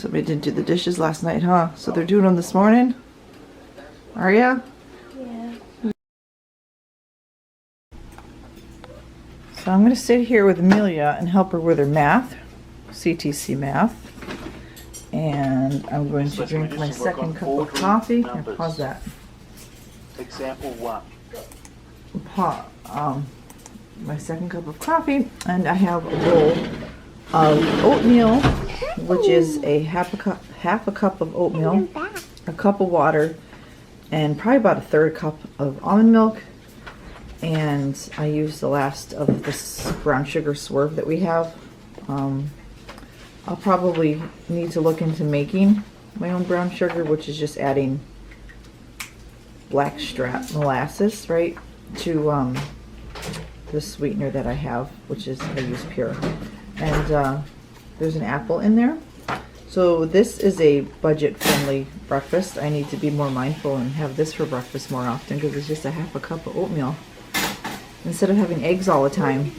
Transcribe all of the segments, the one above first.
Somebody didn't do the dishes last night, huh? So they're doing them this morning? Are ya? Yeah. So I'm going to sit here with Amelia and help her with her math, CTC math. And I'm going to drink my second cup of coffee. Here, pause that. Example 1. My second cup of coffee, and I have a bowl of oatmeal, which is a half a cup of oatmeal, a cup of water, and probably about a third cup of almond milk. And I use the last of this brown sugar swerve that we have. I'll probably need to look into making my own brown sugar, which is just adding blackstrap molasses, right, to the sweetener that I have, which is, I use pure. And there's an apple in there. So this is a budget-friendly breakfast. I need to be more mindful and have this for breakfast more often, because it's just a half a cup of oatmeal instead of having eggs all the time.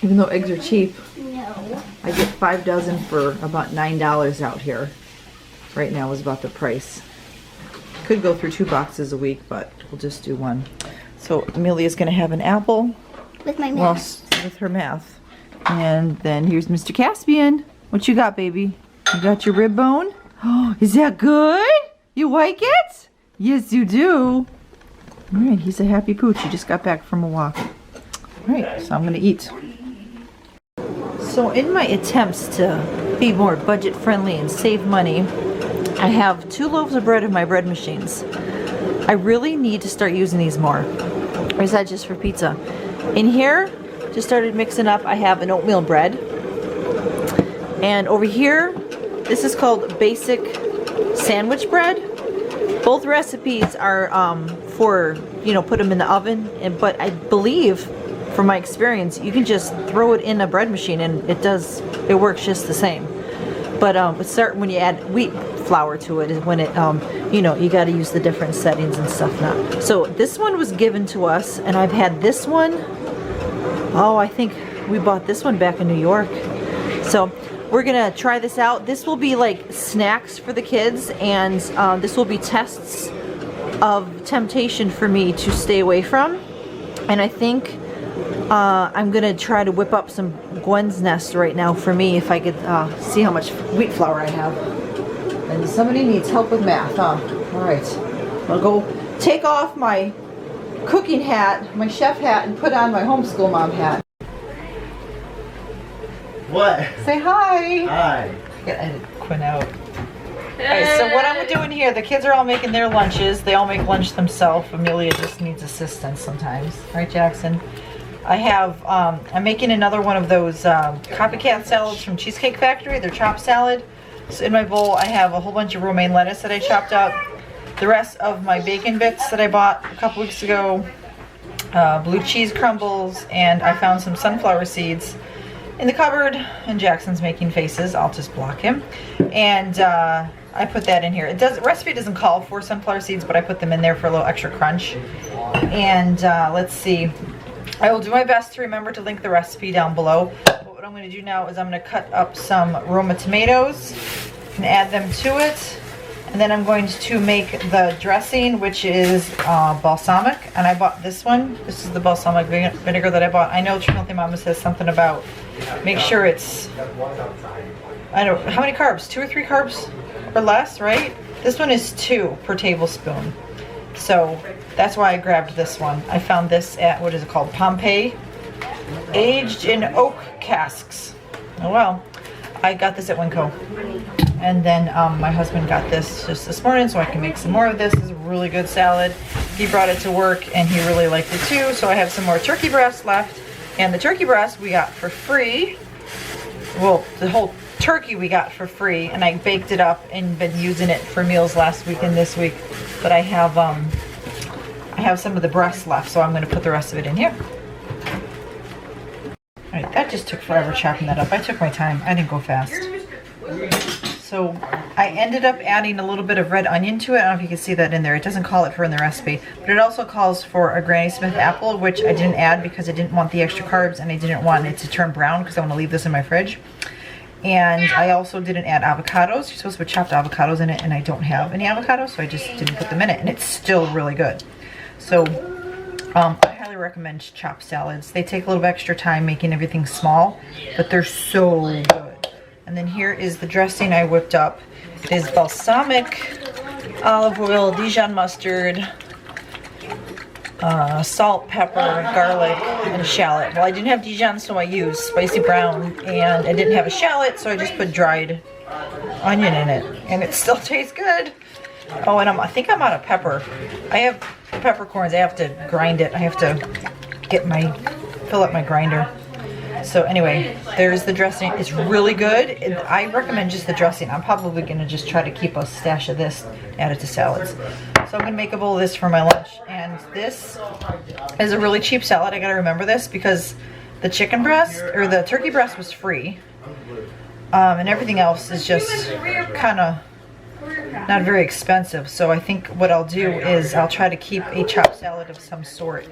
Even though eggs are cheap, No. I get 5 dozen for about $9 out here. Right now is about the price. Could go through 2 boxes a week, but we'll just do one. So Amelia's gonna have an apple. With my Well, math. with her math. And then here's Mr. Caspian. What you got, baby? You got your rib bone? Oh, is that good? You like it? Yes, you do. All right, he's a happy pooch. He just got back from a walk. All right, so I'm gonna eat. So in my attempts to be more budget friendly and save money, I have 2 loaves of bread in my bread machines. I really need to start using these more. Or is that just for pizza? In here, just started mixing up, I have an oatmeal bread. And over here, this is called basic sandwich bread. Both recipes are for, you know, put them in the oven. But I believe, from my experience, you can just throw it in a bread machine and it works just the same. But when you add wheat flour to it is when it, you know, you got to use the different settings and stuff now. So this one was given to us, and I've had this one. Oh, I think we bought this one back in New York. So we're gonna try this out. This will be like snacks for the kids, and this will be tests of temptation for me to stay away from. And I think I'm gonna try to whip up some Gwen's Nest right now for me, if I could see how much wheat flour I have. And somebody needs help with math, huh? All right, I'll go take off my cooking hat, my chef hat, and put on my homeschool mom hat. What? Say hi. Hi. Gotta edit Quinn out. Alright, so what I'm doing here, the kids are all making their lunches. They all make lunch themselves. Amelia just needs assistance sometimes. Right, Jackson? I have, I'm making another one of those copycat salads from Cheesecake Factory. They're chopped salad. So in my bowl, I have a whole bunch of romaine lettuce that I chopped up. The rest of my bacon bits that I bought a couple weeks ago. Blue cheese crumbles, and I found some sunflower seeds in the cupboard, and Jackson's making faces. I'll just block him. And I put that in here. The recipe doesn't call for sunflower seeds, but I put them in there for a little extra crunch. And let's see. I will do my best to remember to link the recipe down below. But what I'm going to do now is I'm going to cut up some Roma tomatoes and add them to it. And then I'm going to make the dressing, which is balsamic. And I bought this one. This is the balsamic vinegar that I bought. I know Trinity Mama says something about make sure it's, I don't know, how many carbs? 2 or 3 carbs or less, right? This one is 2 per tablespoon. So that's why I grabbed this one. I found this at, what is it called? Pompeii. Aged in oak casks. Oh well. I got this at Winco. And then my husband got this just this morning so I can make some more of this. This is a really good salad. He brought it to work and he really liked it too. So I have some more turkey breast left. And the turkey breast we got for free. Well, the whole turkey we got for free. And I baked it up and been using it for meals last week and this week. But I have some of the breast left, so I'm going to put the rest of it in here. Alright, that just took forever chopping that up. I took my time. I didn't go fast. So I ended up adding a little bit of red onion to it. I don't know if you can see that in there. It doesn't call it for in the recipe, but it also calls for a Granny Smith apple, which I didn't add because I didn't want the extra carbs and I didn't want it to turn brown because I want to leave this in my fridge. And I also didn't add avocados. You're supposed to put chopped avocados in it, and I don't have any avocados, so I just didn't put them in it, and it's still really good. So I highly recommend chopped salads. They take a little bit extra time making everything small, but they're so good. And then here is the dressing I whipped up. It is balsamic, olive oil, Dijon mustard, salt, pepper, garlic, and a shallot. Well, I didn't have Dijon, so I used spicy brown, and I didn't have a shallot, so I just put dried onion in it, and it still tastes good. Oh, and I think I'm out of pepper. I have peppercorns. I have to grind it. I have to fill up my grinder. So anyway, there's the dressing. It's really good. And I recommend just the dressing. I'm probably going to just try to keep a stash of this added to salads. So I'm going to make a bowl of this for my lunch. And this is a really cheap salad. I got to remember this because the chicken breast, or the turkey breast, was free. And everything else is just kind of not very expensive. So I think what I'll do is I'll try to keep a chopped salad of some sort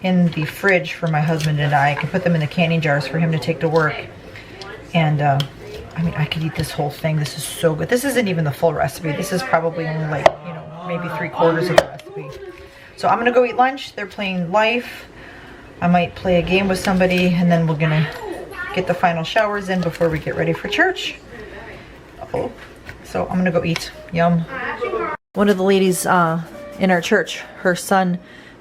in the fridge for my husband and I can put them in the canning jars for him to take to work. And I mean, I could eat this whole thing. This is so good. This isn't even the full recipe. This is probably only like, you know, maybe 3/4 of the recipe. So I'm gonna go eat lunch. They're playing Life. I might play a game with somebody, and then we're gonna get the final showers in before we get ready for church. Uh-oh. So I'm gonna go eat. Yum. One of the ladies in our church, her son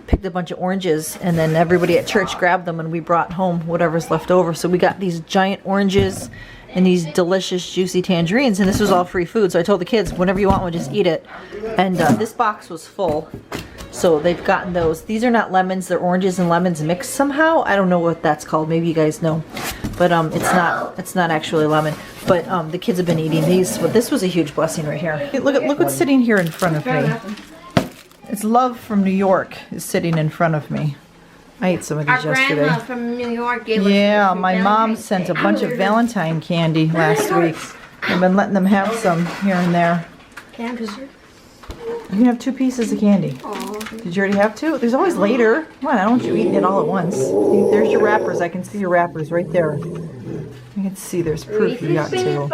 picked a bunch of oranges, and then everybody at church grabbed them, and we brought home whatever's left over. So we got these giant oranges and these delicious juicy tangerines, and this was all free food. So I told the kids, whenever you want one, just eat it. And this box was full, so they've gotten those. These are not lemons, they're oranges and lemons mixed somehow. I don't know what that's called. Maybe you guys know, but it's not actually lemon. But the kids have been eating these. But this was a huge blessing right here. Hey, look what's sitting here in front of me. It's Love from New York is sitting in front of me. I ate some of these yesterday. Our grandma from New York gave us Yeah, some my mom Valentine's sent a Day. bunch of Valentine candy last week. I've been letting them have some here and there. Can I have dessert? You can have 2 pieces of candy. Aw. Did you already have 2? There's always later. Come on, I don't want you eating it all at once. There's your wrappers. I can see your wrappers right there. You can see there's proof you got 2.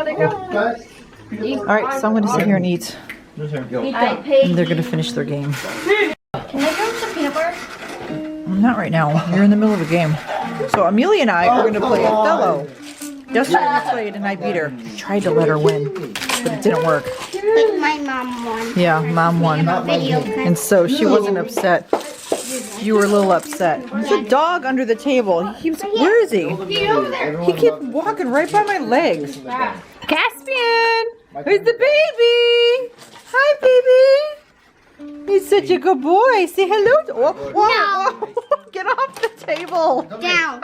Alright, so I'm going to sit here and eat. I paid. And they're going to finish their game. Can I go with some peanut butter? Not right now. You're in the middle of a game. So Amelia and I are going to play Othello. Yesterday we played and I beat her. I tried to let her win, but it didn't work. Like my mom won. Yeah, Mom won. Video. And so she wasn't upset. You were a little upset. There's a dog under the table. He keeps, where is he? He's over there. He keeps walking right by my legs. Caspian! Where's the baby? Hi, baby. He's such a good boy. Say hello to... Whoa, whoa, whoa. Get off the table. Down.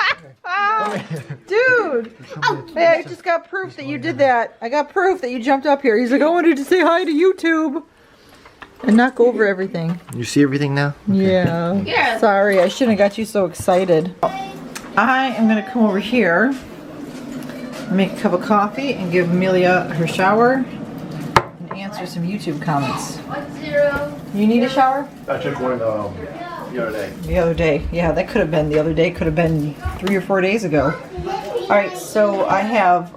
Dude. Hey, I just got proof that you did that. I got proof that you jumped up here. He's like, I wanted to say hi to YouTube. And not go over everything. You see everything now? Yeah. Yeah. Sorry, I shouldn't have got you so excited. I am going to come over here, make a cup of coffee, and give Amelia her shower, and answer some YouTube comments. 1-0. You need a shower? I took one the other day. The other day. Yeah, that could have been the other day. Could have been 3 or 4 days ago. Alright, so I have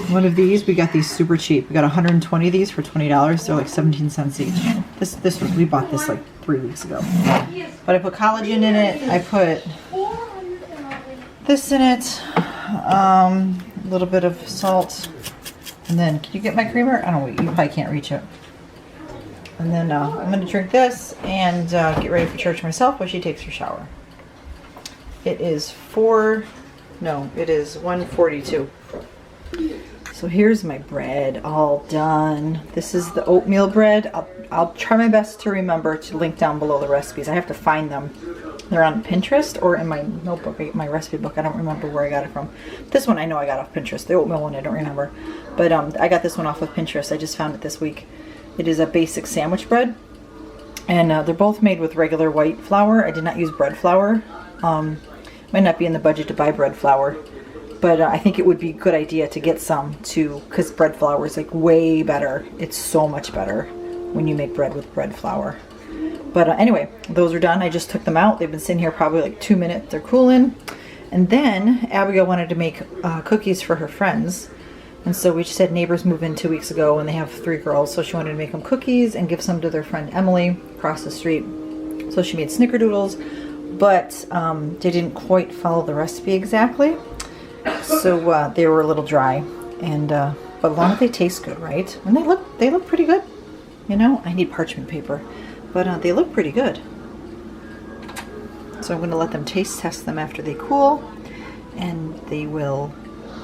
one of these. We got these super cheap. We got 120 of these for $20. They're like 17 cents each. We bought this like 3 weeks ago. But I put collagen in it. I put this in it. A little bit of salt. And then, can you get my creamer? I don't know, you probably can't reach it. And then I'm going to drink this and get ready for church myself while she takes her shower. It is 1:42. So here's my bread all done. This is the oatmeal bread. I'll try my best to remember to link down below the recipes. I have to find them. They're on Pinterest or in my notebook, my recipe book. I don't remember where I got it from. This one I know I got off Pinterest. The oatmeal one I don't remember. But I got this one off of Pinterest. I just found it this week. It is a basic sandwich bread. And they're both made with regular white flour. I did not use bread flour. Might not be in the budget to buy bread flour. But I think it would be a good idea to get some too, because bread flour is like way better. It's so much better when you make bread with bread flour. But anyway, those are done. I just took them out. They've been sitting here probably like 2 minutes. They're cooling. And then Abigail wanted to make cookies for her friends. And so we just had neighbors move in 2 weeks ago, and they have 3 girls. So she wanted to make them cookies and give some to their friend Emily across the street. So she made snickerdoodles, but they didn't quite follow the recipe exactly. So they were a little dry. And but as long as they taste good, right? And they look pretty good. You know, I need parchment paper, but they look pretty good. So I'm going to let them taste test them after they cool, and they will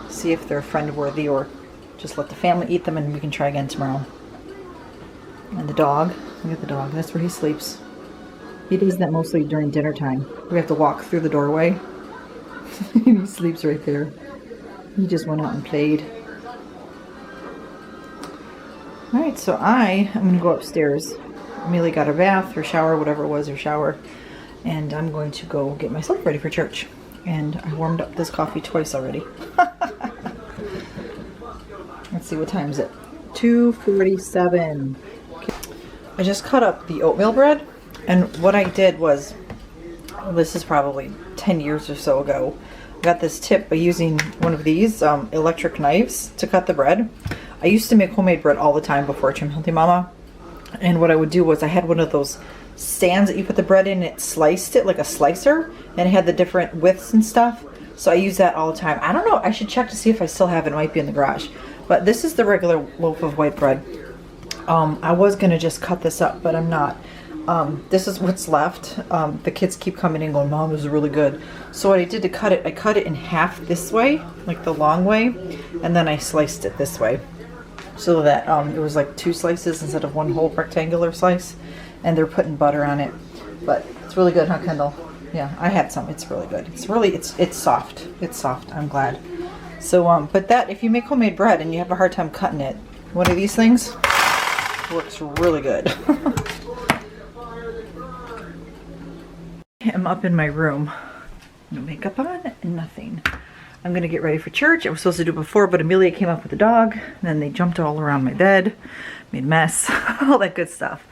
see if they're friend worthy, or just let the family eat them and we can try again tomorrow. And the dog, look at the dog, that's where he sleeps. He does that mostly during dinner time. We have to walk through the doorway. He sleeps right there. He just went out and played. Alright, so I'm going to go upstairs. Amelia got her bath, her shower, whatever it was, her shower. And I'm going to go get myself ready for church. And I warmed up this coffee twice already. Let's see, what time is it? 2:47. I just cut up the oatmeal bread, and what I did was, this is probably 10 years or so ago, I got this tip by using one of these electric knives to cut the bread. I used to make homemade bread all the time before Trim Healthy Mama, and what I would do was I had one of those stands that you put the bread in, and it sliced it like a slicer, and it had the different widths and stuff. So I use that all the time. I don't know, I should check to see if I still have it. It might be in the garage. But this is the regular loaf of white bread. I was gonna just cut this up, but I'm not. This is what's left. The kids keep coming in going, Mom, this is really good. So what I did to cut it, I cut it in half this way, like the long way, and then I sliced it this way. So that it was like 2 slices instead of one whole rectangular slice. And they're putting butter on it. But it's really good, huh, Kendall? Yeah, I had some. It's really good. It's soft. It's soft. I'm glad. So, but that, if you make homemade bread and you have a hard time cutting it, one of these things works really good. I'm up in my room. No makeup on, nothing. I'm gonna get ready for church. I was supposed to do it before, but Amelia came up with the dog. And then they jumped all around my bed, made a mess, all that good stuff.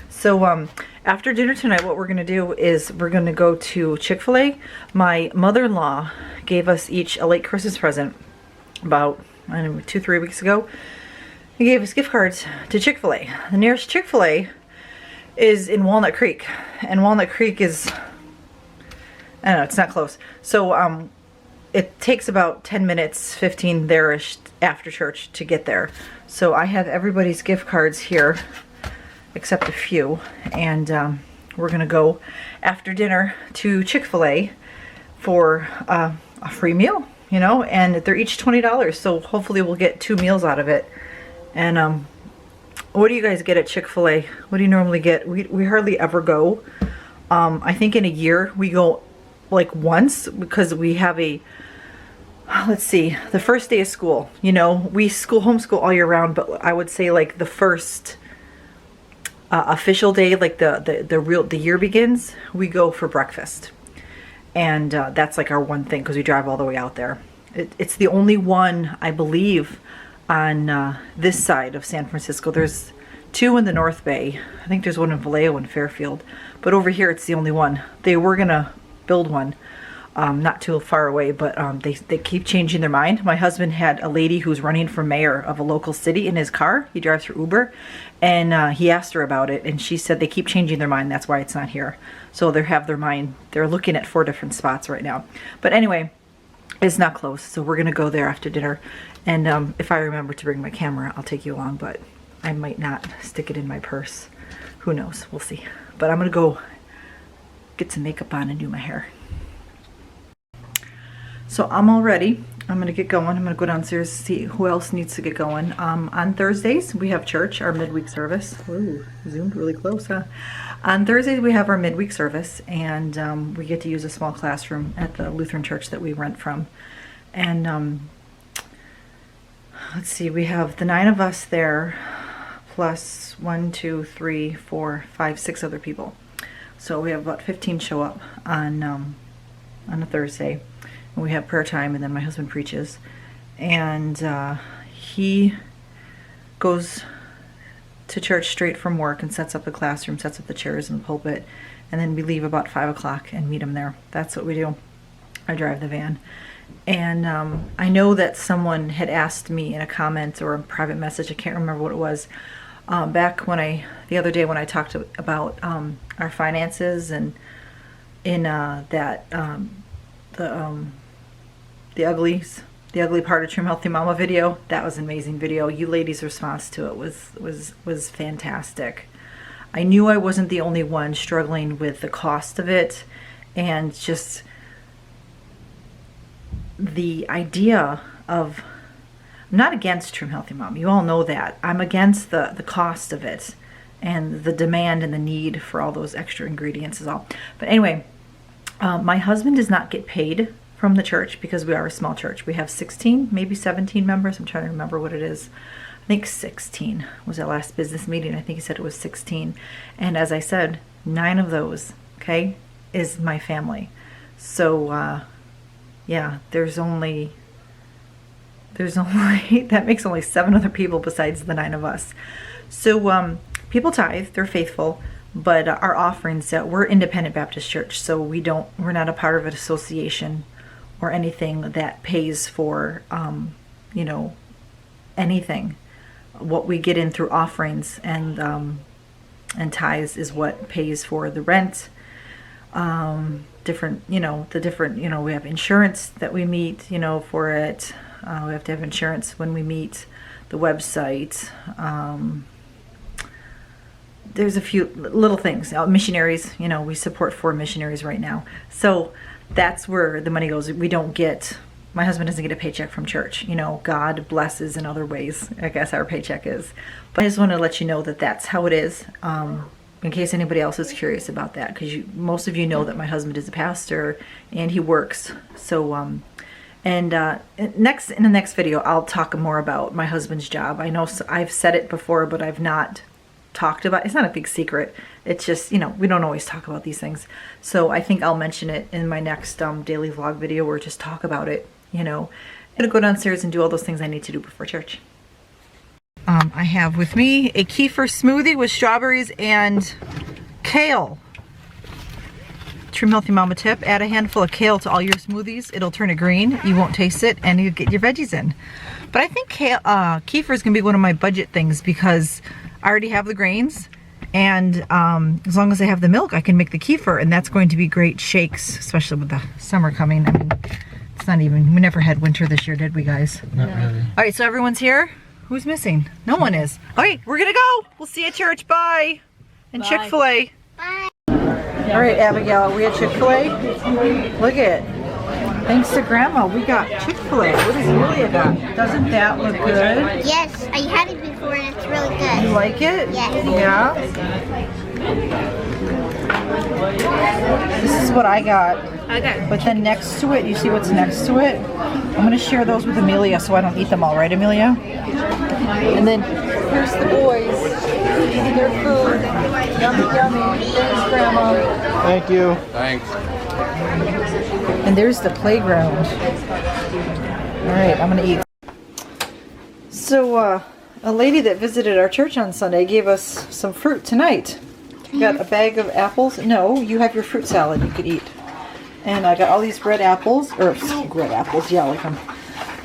So after dinner tonight, what we're gonna do is we're gonna go to Chick-fil-A. My mother-in-law gave us each a late Christmas present about, I don't know, 2-3 weeks ago. He gave us gift cards to Chick-fil-A. The nearest Chick-fil-A is in Walnut Creek, and Walnut Creek is, I don't know, it's not close. So it takes about 10 minutes, 15 there-ish after church to get there. So I have everybody's gift cards here, except a few, and we're gonna go after dinner to Chick-fil-A for a free meal, you know, and they're each $20, so hopefully we'll get 2 meals out of it. And what do you guys get at Chick-fil-A? What do you normally get? We hardly ever go. I think in a year we go like once, because we have a, let's see, the first day of school, you know, we homeschool all year round, but I would say like the first official day, like the year begins, we go for breakfast. And that's like our one thing, because we drive all the way out there. It's the only one, I believe, on this side of San Francisco. There's 2 in the North Bay. I think there's one in Vallejo and Fairfield. But over here, it's the only one. They were gonna build one not too far away, but they keep changing their mind. My husband had a lady who's running for mayor of a local city in his car. He drives for Uber, and he asked her about it, and she said they keep changing their mind. That's why it's not here. So they have their mind. They're looking at 4 different spots right now. But anyway, it's not close, so we're gonna go there after dinner. And if I remember to bring my camera, I'll take you along, but I might not stick it in my purse. Who knows? We'll see. But I'm gonna go get some makeup on and do my hair. So I'm all ready. I'm gonna get going. I'm gonna go downstairs to see who else needs to get going. On Thursdays, we have church, our midweek service. Ooh, zoomed really close, huh? On Thursdays, we have our midweek service, and we get to use a small classroom at the Lutheran church that we rent from. And let's see, we have the 9 of us there, plus 1, 2, 3, 4, 5, 6 other people. So we have about 15 show up on a Thursday. And we have prayer time, and then my husband preaches. And he goes to church straight from work and sets up the classroom, sets up the chairs and the pulpit, and then we leave about 5 o'clock and meet him there. That's what we do. I drive the van. And I know that someone had asked me in a comment or a private message, I can't remember what it was, back when the other day when I talked about our finances and in the ugly part of Trim Healthy Mama video. That was an amazing video. You ladies' response to it was fantastic. I knew I wasn't the only one struggling with the cost of it, and just the idea of, I'm not against Trim Healthy Mom, you all know that. I'm against the cost of it and the demand and the need for all those extra ingredients is all. But anyway, my husband does not get paid from the church because we are a small church. We have 16, maybe 17 members. I'm trying to remember what it is. I think 16 was our last business meeting. I think he said it was 16. And as I said, 9 of those, okay, is my family. So, yeah, there's only, that makes only 7 other people besides the 9 of us. So, people tithe, they're faithful. But our offerings, we're Independent Baptist Church, so we're not a part of an association or anything that pays for, you know, anything. What we get in through offerings and tithes is what pays for the rent. Different, you know, we have insurance that we meet, you know, for it. We have to have insurance when we meet, the website. There's a few little things. Missionaries, you know, we support 4 missionaries right now. So that's where the money goes. My husband doesn't get a paycheck from church. You know, God blesses in other ways, I guess our paycheck is. But I just want to let you know that that's how it is, in case anybody else is curious about that, because most of you know that my husband is a pastor and he works. So, in the next video, I'll talk more about my husband's job. I know I've said it before, but I've not talked about. It's not a big secret. It's just, you know, we don't always talk about these things. So I think I'll mention it in my next daily vlog video, or just talk about it, you know. I'm gonna go downstairs and do all those things I need to do before church. I have with me a kefir smoothie with strawberries and kale. Trim Healthy Mama tip, add a handful of kale to all your smoothies. It'll turn it green, you won't taste it, and you get your veggies in. But I think kefir is gonna be one of my budget things, because I already have the grains, and as long as I have the milk, I can make the kefir, and that's going to be great shakes, especially with the summer coming. I mean, it's not even, we never had winter this year, did we guys? Not really. All right, so everyone's here. Who's missing? No one is. All right, we're gonna go. We'll see you at church. Bye. And Chick-fil-A. Bye. All right, Abigail, we at Chick-fil-A? Look at it. Thanks to Grandma, we got Chick-fil-A. What does Amelia got? Doesn't that look good? Yes, I had it before and it's really good. You like it? Yes. Yeah? This is what I got. Okay. But then next to it, you see what's next to it? I'm going to share those with Amelia so I don't eat them all, right, Amelia? And then here's the boys eating their food. Yummy, yummy. Thanks, Grandma. Thank you. Thanks. And there's the playground. All right, I'm going to eat. So, a lady that visited our church on Sunday gave us some fruit tonight. Got a bag of apples. No, you have your fruit salad you could eat. And I got all these red apples, or red apples, yeah, like them.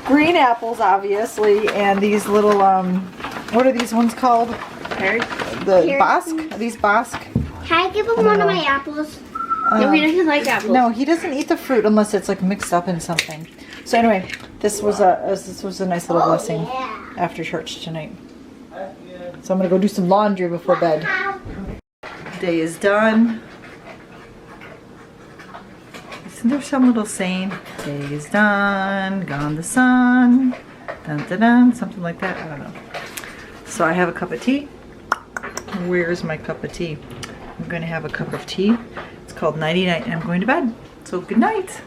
Green apples, obviously, and these little, what are these ones called? The Bosque? Are these Bosque? Can I give him one of my apples? No, he doesn't like apples. No, he doesnn't eat the fruit unless it's like mixed up in something. So anyway, this was a nice little blessing after church tonight. So I'm gonna go do some laundry before bed. Day is done. Isn't there some little saying? Day is done, gone the sun, dun dun dun, something like that. I don't know. So I have a cup of tea. Where's my cup of tea? I'm gonna have a cup of tea. It's called Nighty Night and I'm going to bed. So good night.